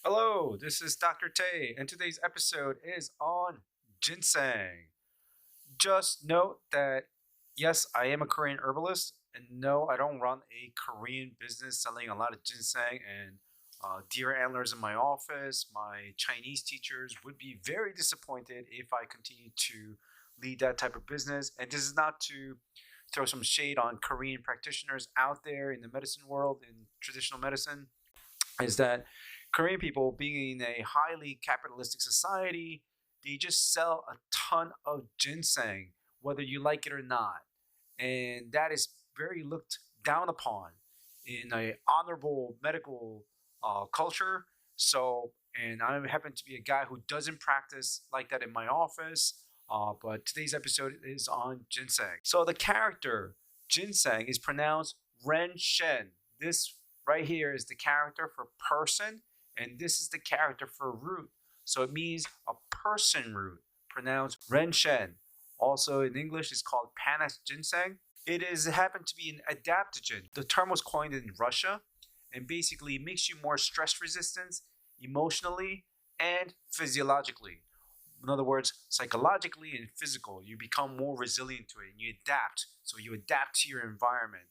Hello, this is Dr. Tay, and today's episode is on ginseng. Just note that yes, I am a Korean herbalist, and no, I don't run a Korean business selling a lot of ginseng and deer antlers in my office. My Chinese teachers would be very disappointed if I continue to lead that type of business. And this is not to throw some shade on Korean practitioners out there in the medicine world, in traditional medicine, is that Korean people, being in a highly capitalistic society, they just sell a ton of ginseng, whether you like it or not. And that is very looked down upon in a honorable medical culture. So, and I happen to be a guy who doesn't practice like that in my office. But today's episode is on ginseng. So the character ginseng is pronounced Ren Shen. This right here is the character for person, and this is the character for root. So it means a person root, pronounced Ren Shen. Also in English, it's called Panax ginseng. It is happened to be an adaptogen. The term was coined in Russia, and basically makes you more stress resistant emotionally and physiologically. In other words, psychologically and physical, you become more resilient to it and you adapt. So you adapt to your environment.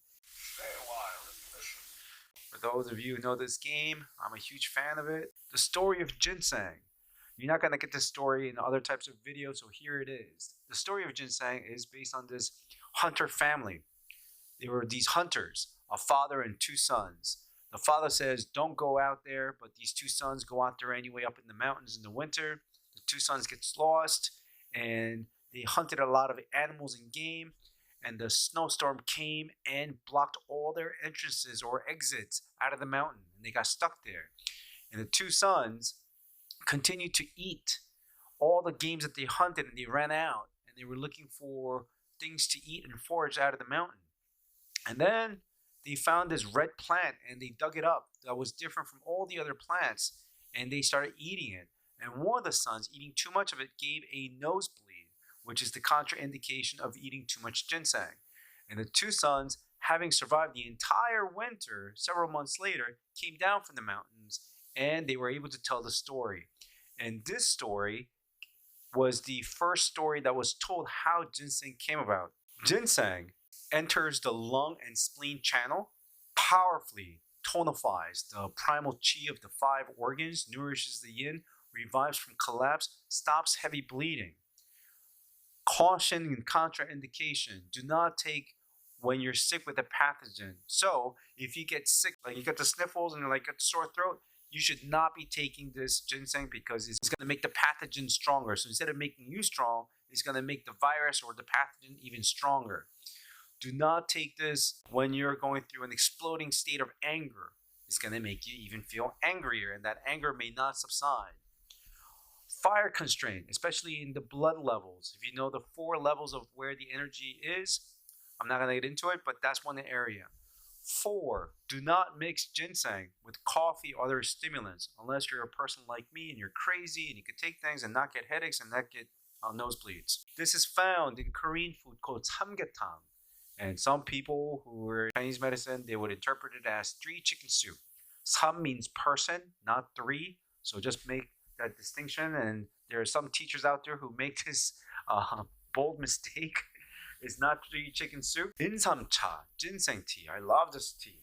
For those of you who know this game, I'm a huge fan of it. The story of ginseng. You're not going to get this story in other types of videos, so here it is. The story of ginseng is based on this hunter family. They were these hunters, a father and two sons. The father says, don't go out there, but these two sons go out there anyway up in the mountains in the winter. The two sons get lost, and they hunted a lot of animals and game, and the snowstorm came and blocked all their entrances or exits out of the mountain, and they got stuck there. And the two sons continued to eat all the games that they hunted, and they ran out, and they were looking for things to eat and forage out of the mountain. And then they found this red plant, and they dug it up that was different from all the other plants, and they started eating it. And one of the sons, eating too much of it, gave a nosebleed, which is the contraindication of eating too much ginseng. And the two sons, having survived the entire winter, several months later, came down from the mountains, and they were able to tell the story. And this story was the first story that was told how ginseng came about. Ginseng enters the lung and spleen channel, powerfully tonifies the primal qi of the five organs, nourishes the yin, revives from collapse, stops heavy bleeding. Caution and contraindication: do not take when you're sick with a pathogen. So if you get sick, like you get the sniffles and like got the sore throat, you should not be taking this ginseng because it's going to make the pathogen stronger. So instead of making you strong, it's going to make the virus or the pathogen even stronger. Do not take this when you're going through an exploding state of anger. It's going to make you even feel angrier, and that anger may not subside. Fire constraint, especially in the blood levels. If you know the four levels of where the energy is, I'm not going to get into it, but that's one area. 4, do not mix ginseng with coffee or other stimulants unless you're a person like me and you're crazy and you can take things and not get headaches and not get nosebleeds. This is found in Korean food called samgyetang. And some people who are Chinese medicine, they would interpret it as 3 chicken soup. Sam means person, not 3. So just make that distinction. And there are some teachers out there who make this bold mistake. It's not 3 chicken soup. Insam cha, ginseng tea. I love this tea.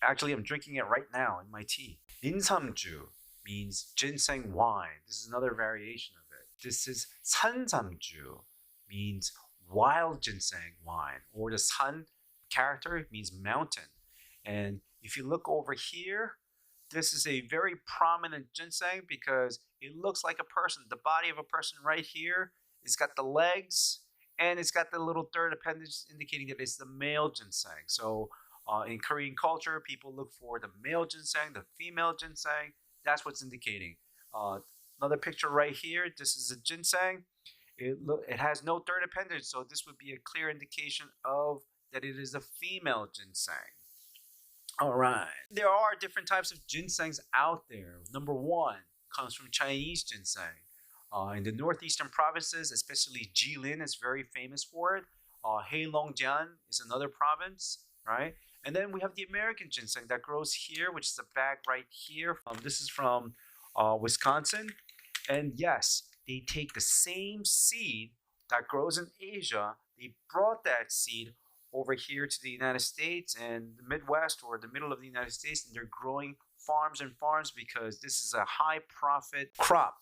I'm drinking it right now in my tea. Insamju means ginseng wine. This is another variation of it. This is sansamju, means wild ginseng wine, or the san character means mountain. And if you look over here, this is a very prominent ginseng because it looks like a person. The body of a person right here, it's got the legs, and it's got the little third appendage indicating that it's the male ginseng. So in Korean culture, people look for the male ginseng, the female ginseng. That's what's indicating. Another picture right here. This is a ginseng. It has no third appendage, so this would be a clear indication of that it is a female ginseng. All right. There are different types of ginsengs out there. Number 1 comes from Chinese ginseng. In the northeastern provinces, especially Jilin is very famous for it. Heilongjiang is another province, right? And then we have the American ginseng that grows here, which is a bag right here. This is from Wisconsin. And yes, they take the same seed that grows in Asia. They brought that seed over here to the United States and the Midwest or the middle of the United States, and they're growing farms and farms because this is a high profit crop.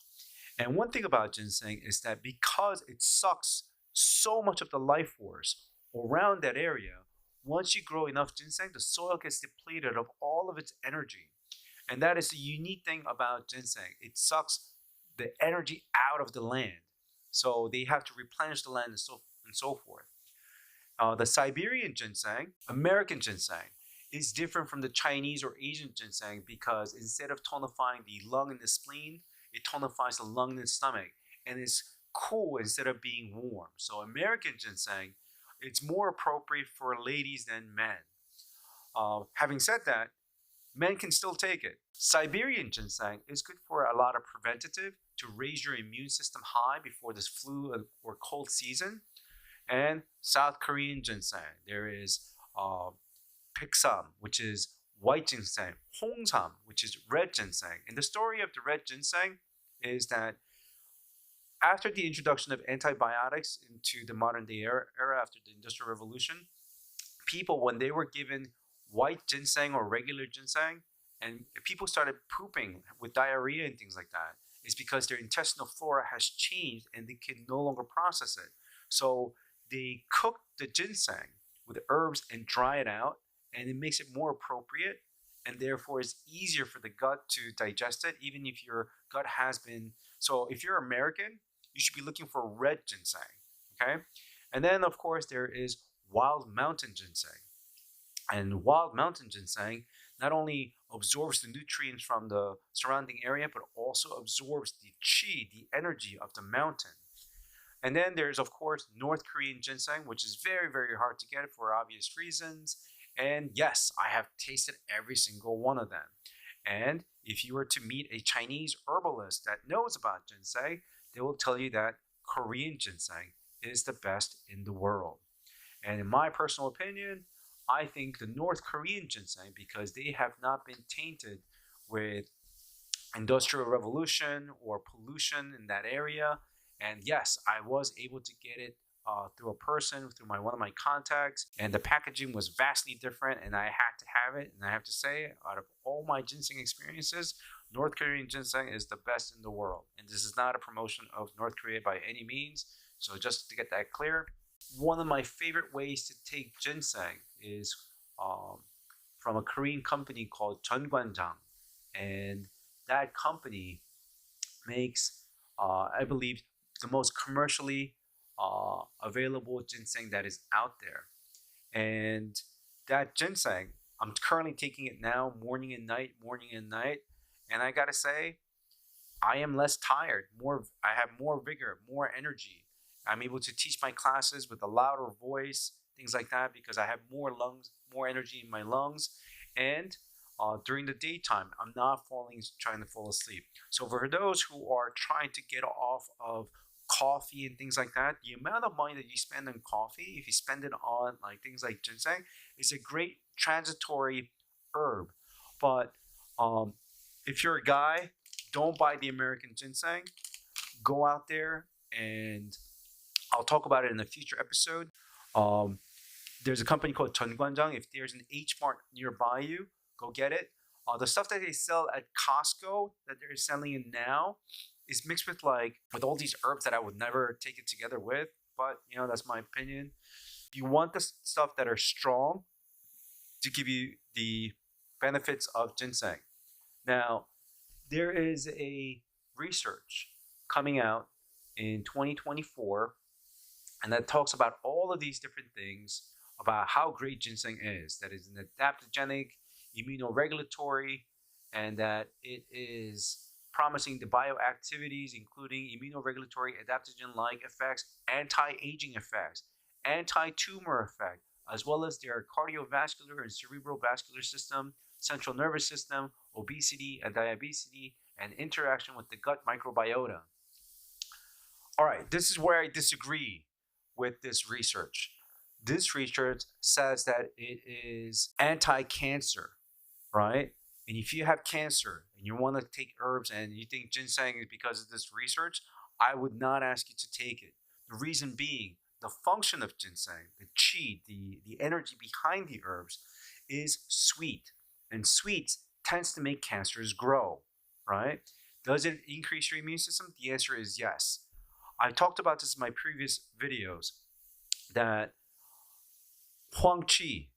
And one thing about ginseng is that because it sucks so much of the life force around that area, once you grow enough ginseng, the soil gets depleted of all of its energy. And that is the unique thing about ginseng. It sucks the energy out of the land. So they have to replenish the land and so forth. The Siberian ginseng, American ginseng, is different from the Chinese or Asian ginseng because instead of tonifying the lung and the spleen, it tonifies the lung and the stomach, and it's cool instead of being warm. So American ginseng, it's more appropriate for ladies than men. Having said that, men can still take it. Siberian ginseng is good for a lot of preventative to raise your immune system high before this flu or cold season. And South Korean ginseng, there is Piksam, which is white ginseng, Hongsam, which is red ginseng. And the story of the red ginseng is that after the introduction of antibiotics into the modern day era after the Industrial Revolution, people, when they were given white ginseng or regular ginseng, and people started pooping with diarrhea and things like that, is because their intestinal flora has changed and they can no longer process it. So they cook the ginseng with herbs and dry it out, and it makes it more appropriate, and therefore it's easier for the gut to digest it, even if your gut has been. So if you're American, you should be looking for red ginseng, okay? And then, of course, there is wild mountain ginseng. And wild mountain ginseng not only absorbs the nutrients from the surrounding area, but also absorbs the qi, the energy of the mountain. And then there's, of course, North Korean ginseng, which is very, very hard to get for obvious reasons. And yes, I have tasted every single one of them. And if you were to meet a Chinese herbalist that knows about ginseng, they will tell you that Korean ginseng is the best in the world. And in my personal opinion, I think the North Korean ginseng, because they have not been tainted with industrial revolution or pollution in that area. And yes, I was able to get it through a person, through one of my contacts, and the packaging was vastly different, and I had to have it. And I have to say, out of all my ginseng experiences, North Korean ginseng is the best in the world. And this is not a promotion of North Korea by any means. So just to get that clear, one of my favorite ways to take ginseng is from a Korean company called Jeongwanjang, and that company makes, I believe, the most commercially available ginseng that is out there. And that ginseng, I'm currently taking it now, morning and night, and I gotta say, I am less tired. I have more vigor, more energy. I'm able to teach my classes with a louder voice, things like that, because I have more energy in my lungs. And during the daytime, I'm not trying to fall asleep. So for those who are trying to get off of coffee and things like that, the amount of money that you spend on coffee, if you spend it on like things like ginseng, is a great transitory herb. But if you're a guy, don't buy the American ginseng. Go out there, and I'll talk about it in a future episode. There's a company called Jeongwanjang. If there's an H Mart nearby you, go get it. The stuff that they sell at Costco that they're selling it now is mixed with all these herbs that I would never take it together with. But that's my opinion. You want the stuff that are strong to give you the benefits of ginseng. Now, there is a research coming out in 2024, and that talks about all of these different things about how great ginseng is. That is an adaptogenic, immunoregulatory, and that it is promising the bioactivities, including immunoregulatory, adaptogen-like effects, anti-aging effects, anti-tumor effect, as well as their cardiovascular and cerebral vascular system, central nervous system, obesity and diabetes, and interaction with the gut microbiota. All right, this is where I disagree with this research. This research says that it is anti-cancer, right? And if you have cancer and you want to take herbs and you think ginseng is because of this research, I would not ask you to take it. The reason being, the function of ginseng, the qi, the energy behind the herbs, is sweet. And sweet tends to make cancers grow, right? Does it increase your immune system? The answer is yes. I talked about this in my previous videos that Huang Qi,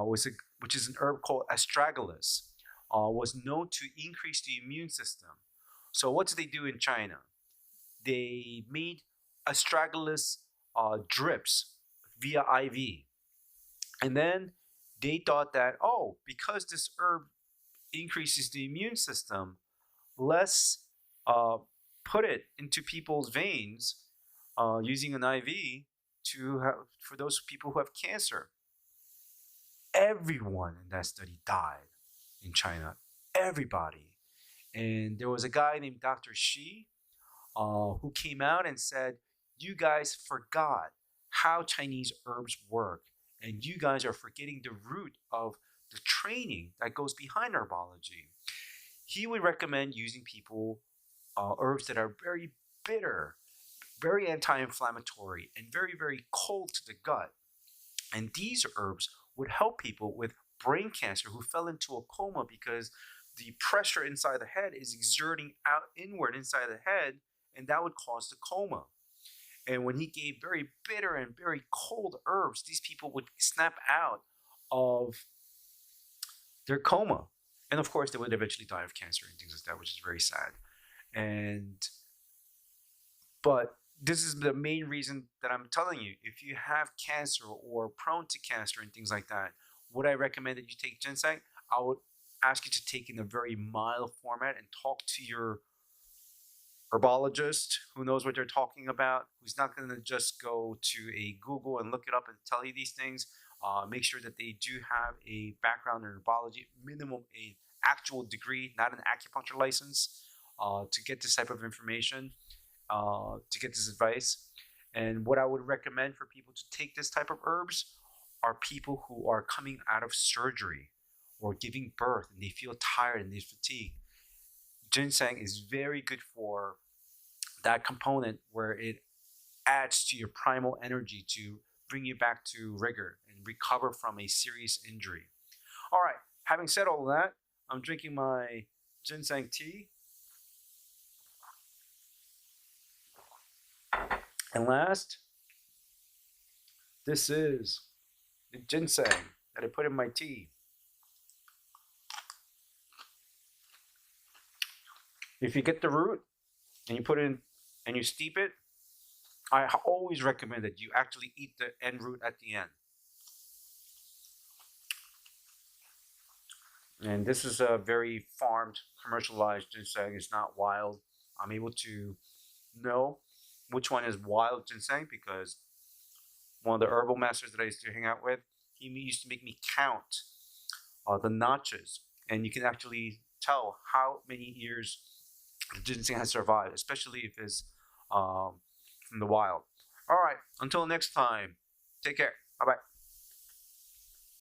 which is an herb called astragalus, was known to increase the immune system. So what did they do in China? They made astragalus drips via IV. And then they thought that, oh, because this herb increases the immune system, let's put it into people's veins using an IV for those people who have cancer. Everyone in that study died in China. Everybody. And there was a guy named Dr. Shi who came out and said, you guys forgot how Chinese herbs work. And you guys are forgetting the root of the training that goes behind herbology. He would recommend using herbs that are very bitter, very anti-inflammatory, and very, very cold to the gut. And these herbs would help people with brain cancer who fell into a coma because the pressure inside the head is exerting out inward inside the head, and that would cause the coma. And when he gave very bitter and very cold herbs, these people would snap out of their coma. And of course, they would eventually die of cancer and things like that, which is very sad. But this is the main reason that I'm telling you, if you have cancer or prone to cancer and things like that, would I recommend that you take ginseng? I would ask you to take in a very mild format and talk to your herbologist who knows what they're talking about, who's not going to just go to a Google and look it up and tell you these things. Make sure that they do have a background in herbology, minimum an actual degree, not an acupuncture license, to get this type of information, to get this advice. And what I would recommend for people to take this type of herbs are people who are coming out of surgery or giving birth and they feel tired and they fatigue. Ginseng is very good for that component where it adds to your primal energy to bring you back to rigor and recover from a serious injury. All right, having said all of that, I'm drinking my ginseng tea. And last, this is the ginseng that I put in my tea. If you get the root and you put it in and you steep it, I always recommend that you actually eat the end root at the end. And this is a very farmed, commercialized ginseng. It's not wild. I'm able to know which one is wild ginseng because one of the herbal masters that I used to hang out with, he used to make me count the notches. And you can actually tell how many years the ginseng has survived, especially if it's from the wild. All right, until next time, take care. Bye-bye.